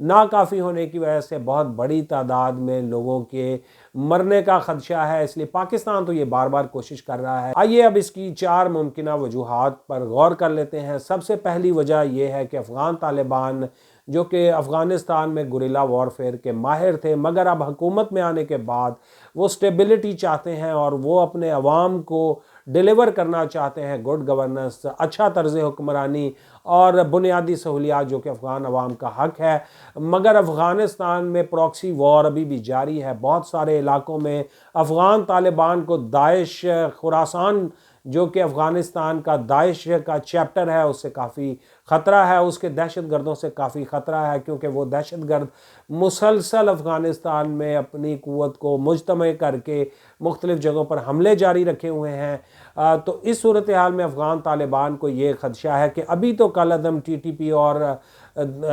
ناکافی ہونے کی وجہ سے بہت بڑی تعداد میں لوگوں کے مرنے کا خدشہ ہے، اس لیے پاکستان تو یہ بار بار کوشش کر رہا ہے۔ آئیے اب اس کی 4 ممکنہ وجوہات پر غور کر لیتے ہیں۔ سب سے پہلی وجہ یہ ہے کہ افغان طالبان جو کہ افغانستان میں گوریلا وارفیئر کے ماہر تھے، مگر اب حکومت میں آنے کے بعد وہ سٹیبلٹی چاہتے ہیں اور وہ اپنے عوام کو ڈیلیور کرنا چاہتے ہیں گڈ گورننس، اچھا طرز حکمرانی اور بنیادی سہولیات جو کہ افغان عوام کا حق ہے۔ مگر افغانستان میں پراکسی وار ابھی بھی جاری ہے۔ بہت سارے علاقوں میں افغان طالبان کو داعش خراسان جو کہ افغانستان کا داعش کا چیپٹر ہے اس سے کافی خطرہ ہے، اس کے دہشت گردوں سے کافی خطرہ ہے، کیونکہ وہ دہشت گرد مسلسل افغانستان میں اپنی قوت کو مجتمع کر کے مختلف جگہوں پر حملے جاری رکھے ہوئے ہیں۔ تو اس صورتحال میں افغان طالبان کو یہ خدشہ ہے کہ ابھی تو کالعدم ٹی ٹی پی اور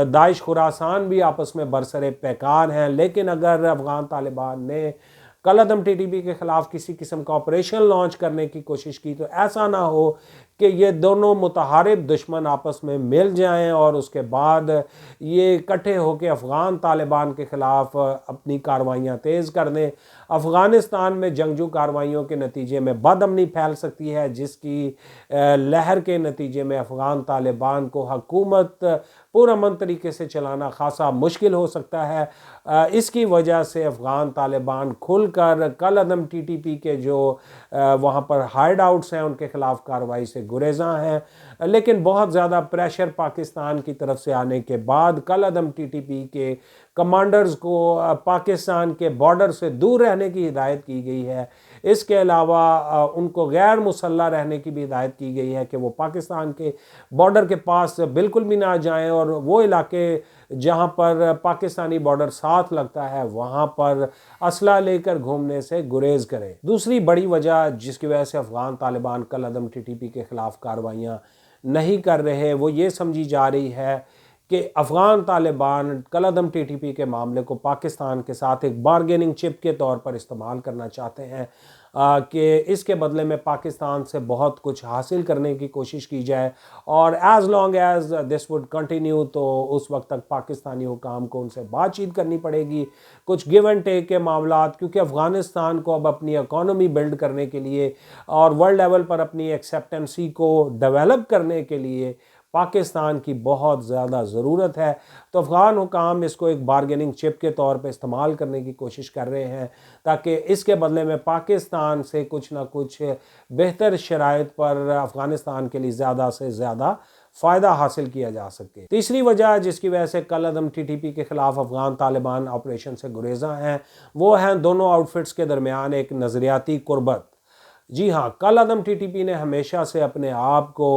داعش خراسان بھی آپس میں برسر پیکار ہیں، لیکن اگر افغان طالبان نے کالعدم ٹی ٹی پی کے خلاف کسی قسم کا آپریشن لانچ کرنے کی کوشش کی تو ایسا نہ ہو کہ یہ دونوں متحارب دشمن آپس میں مل جائیں اور اس کے بعد یہ اکٹھے ہو کے افغان طالبان کے خلاف اپنی کارروائیاں تیز کر دیں۔ افغانستان میں جنگجو کارروائیوں کے نتیجے میں بد امنی پھیل سکتی ہے، جس کی لہر کے نتیجے میں افغان طالبان کو حکومت پرامن طریقے سے چلانا خاصا مشکل ہو سکتا ہے۔ اس کی وجہ سے افغان طالبان کھل کر کالعدم ٹی ٹی پی کے جو وہاں پر ہائیڈ آؤٹس ہیں ان کے خلاف کارروائی سے گریزاں ہیں، لیکن بہت زیادہ پریشر پاکستان کی طرف سے آنے کے بعد کالعدم ٹی ٹی پی کے کمانڈرز کو پاکستان کے بارڈر سے دور رہنے کی ہدایت کی گئی ہے۔ اس کے علاوہ ان کو غیر مسلح رہنے کی بھی ہدایت کی گئی ہے کہ وہ پاکستان کے بارڈر کے پاس بالکل بھی نہ جائیں اور وہ علاقے جہاں پر پاکستانی بارڈر ساتھ لگتا ہے وہاں پر اسلحہ لے کر گھومنے سے گریز کریں۔ دوسری بڑی وجہ جس کی وجہ سے افغان طالبان کالعدم ٹی ٹی پی کے خلاف کارروائیاں نہیں کر رہے وہ یہ سمجھی جا رہی ہے کہ افغان طالبان کالعدم ٹی ٹی پی کے معاملے کو پاکستان کے ساتھ ایک بارگیننگ چپ کے طور پر استعمال کرنا چاہتے ہیں کہ اس کے بدلے میں پاکستان سے بہت کچھ حاصل کرنے کی کوشش کی جائے، اور as long as this would continue تو اس وقت تک پاکستانی حکام کو ان سے بات چیت کرنی پڑے گی، کچھ گیو اینڈ ٹیک کے معاملات، کیونکہ افغانستان کو اب اپنی اکانومی بلڈ کرنے کے لیے اور ورلڈ لیول پر اپنی ایکسیپٹنسی کو ڈیولپ کرنے کے لیے پاکستان کی بہت زیادہ ضرورت ہے۔ تو افغان حکام اس کو ایک بارگیننگ چپ کے طور پہ استعمال کرنے کی کوشش کر رہے ہیں تاکہ اس کے بدلے میں پاکستان سے کچھ نہ کچھ بہتر شرائط پر افغانستان کے لیے زیادہ سے زیادہ فائدہ حاصل کیا جا سکے۔ تیسری وجہ جس کی وجہ سے کالعدم ٹی ٹی پی کے خلاف افغان طالبان آپریشن سے گریزاں ہیں وہ ہیں دونوں آؤٹ فٹس کے درمیان ایک نظریاتی قربت۔ جی ہاں، کالعدم ٹی ٹی پی نے ہمیشہ سے اپنے آپ کو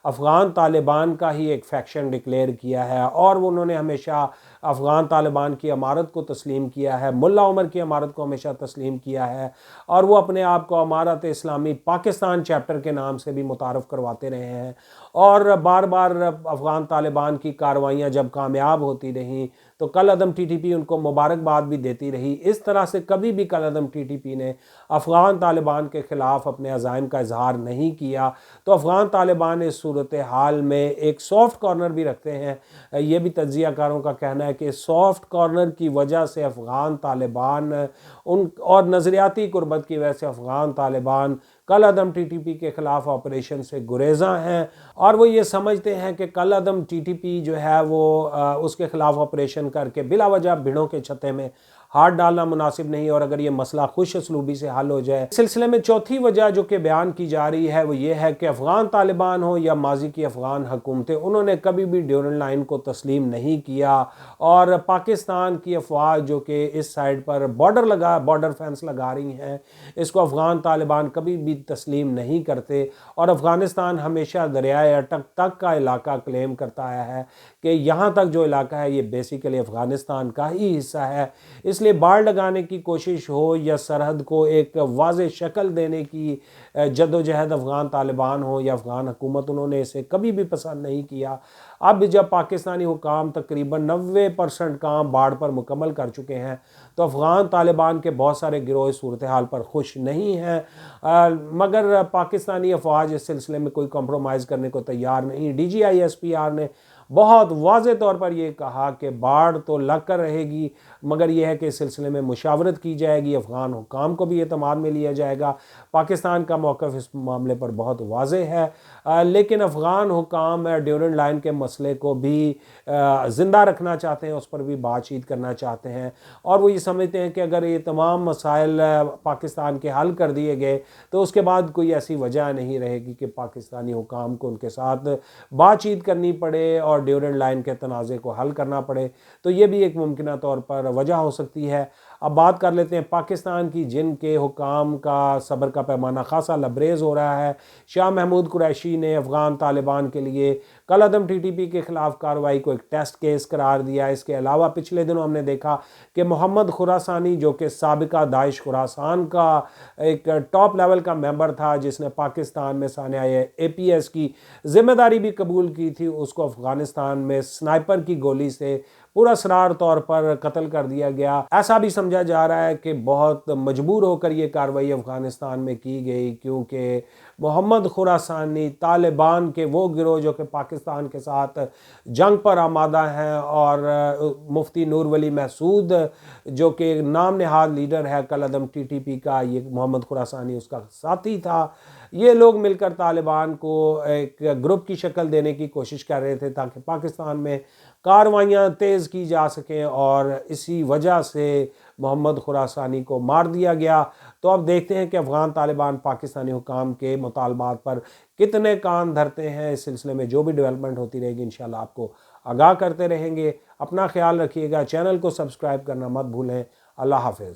افغان طالبان کا ہی ایک فیکشن ڈکلیئر کیا ہے اور انہوں نے ہمیشہ افغان طالبان کی امارت کو تسلیم کیا ہے، ملا عمر کی امارت کو ہمیشہ تسلیم کیا ہے، اور وہ اپنے آپ کو امارت اسلامی پاکستان چیپٹر کے نام سے بھی متعارف کرواتے رہے ہیں، اور بار بار افغان طالبان کی کارروائیاں جب کامیاب ہوتی رہیں تو کالعدم ٹی ٹی پی ان کو مبارکباد بھی دیتی رہی۔ اس طرح سے کبھی بھی کالعدم ٹی ٹی پی نے افغان طالبان کے خلاف اپنے عزائم کا اظہار نہیں کیا۔ تو افغان طالبان اس صورتحال میں ایک سافٹ کارنر بھی رکھتے ہیں۔ یہ بھی تجزیہ کاروں کا کہنا ہے کہ سافٹ کارنر کی وجہ سے افغان طالبان اور نظریاتی قربت کی وجہ سے افغان طالبان کالعدم ٹی ٹی پی کے خلاف آپریشن سے گریزاں ہیں، اور وہ یہ سمجھتے ہیں کہ کالعدم ٹی ٹی پی جو ہے وہ اس کے خلاف آپریشن کر کے بلا وجہ بھیڑوں کے چھتے میں ہاتھ ڈالنا مناسب نہیں، اور اگر یہ مسئلہ خوش اسلوبی سے حل ہو جائے۔ اس سلسلے میں چوتھی وجہ جو کہ بیان کی جا رہی ہے وہ یہ ہے کہ افغان طالبان ہو یا ماضی کی افغان حکومتیں، انہوں نے کبھی بھی ڈیورنڈ لائن کو تسلیم نہیں کیا، اور پاکستان کی افواج جو کہ اس سائیڈ پر بارڈر فینس لگا رہی ہیں اس کو افغان طالبان کبھی بھی تسلیم نہیں کرتے، اور افغانستان ہمیشہ دریائے اٹک تک کا علاقہ کلیم کرتا آیا ہے کہ یہاں تک جو علاقہ ہے یہ بیسیکلی افغانستان کا ہی حصہ ہے۔ اس لیے باڑ لگانے کی کوشش ہو یا سرحد کو ایک واضح شکل دینے کی جدوجہد افغان طالبان ہو یا افغان حکومت، انہوں نے اسے کبھی بھی پسند نہیں کیا۔ اب جب پاکستانی حکام تقریباً 90% کام باڑ پر مکمل کر چکے ہیں تو افغان طالبان کے بہت سارے گروہ اس صورتحال پر خوش نہیں ہیں، مگر پاکستانی افواج اس سلسلے میں کوئی کمپرومائز کرنے کو تیار نہیں۔ D G I S P R نے بہت واضح طور پر یہ کہا کہ باڑ تو لگ کر رہے گی، مگر یہ ہے کہ اس سلسلے میں مشاورت کی جائے گی، افغان حکام کو بھی اعتماد میں لیا جائے گا۔ پاکستان کا موقف اس معاملے پر بہت واضح ہے، لیکن افغان حکام ڈیورنڈ لائن کے مسئلے کو بھی زندہ رکھنا چاہتے ہیں، اس پر بھی بات چیت کرنا چاہتے ہیں، اور وہ یہ سمجھتے ہیں کہ اگر یہ تمام مسائل پاکستان کے حل کر دیے گئے تو اس کے بعد کوئی ایسی وجہ نہیں رہے گی کہ پاکستانی حکام کو ان کے ساتھ بات چیت کرنی پڑے اور ڈیورنڈ لائن کے تنازع کو حل کرنا پڑے۔ تو یہ بھی ایک ممکنہ طور پر وجہ ہو سکتی ہے۔ اب بات کر لیتے ہیں پاکستان کی، جن کے حکام کا صبر کا پیمانہ خاصا لبریز ہو رہا ہے۔ شاہ محمود قریشی نے افغان طالبان کے لیے کالعدم ٹی ٹی پی کے خلاف کارروائی کو ایک ٹیسٹ کیس قرار دیا۔ اس کے علاوہ پچھلے دنوں ہم نے دیکھا کہ محمد خراسانی، جو کہ سابقہ داعش خراسان کا ایک ٹاپ لیول کا ممبر تھا، جس نے پاکستان میں سانحہ اے پی ایس کی ذمہ داری بھی قبول کی تھی، اس کو افغانستان میں سنائپر کی گولی سے پراسرار طور پر قتل کر دیا گیا۔ ایسا بھی سمجھا جا رہا ہے کہ بہت مجبور ہو کر یہ کارروائی افغانستان میں کی گئی، کیونکہ محمد خراسانی طالبان کے وہ گروہ جو کہ پاکستان کے ساتھ جنگ پر آمادہ ہیں، اور مفتی نور ولی محسود جو کہ نام نہاد لیڈر ہے کالعدم ٹی ٹی پی کا، یہ محمد خراسانی اس کا ساتھی تھا، یہ لوگ مل کر طالبان کو ایک گروپ کی شکل دینے کی کوشش کر رہے تھے تاکہ پاکستان میں کارروائیاں تیز کی جا سکیں، اور اسی وجہ سے محمد خراسانی کو مار دیا گیا۔ تو اب دیکھتے ہیں کہ افغان طالبان پاکستانی حکام کے مطالبات پر کتنے کان دھرتے ہیں۔ اس سلسلے میں جو بھی ڈیولپمنٹ ہوتی رہے گی انشاءاللہ آپ کو آگاہ کرتے رہیں گے۔ اپنا خیال رکھیے گا، چینل کو سبسکرائب کرنا مت بھولیں۔ اللہ حافظ۔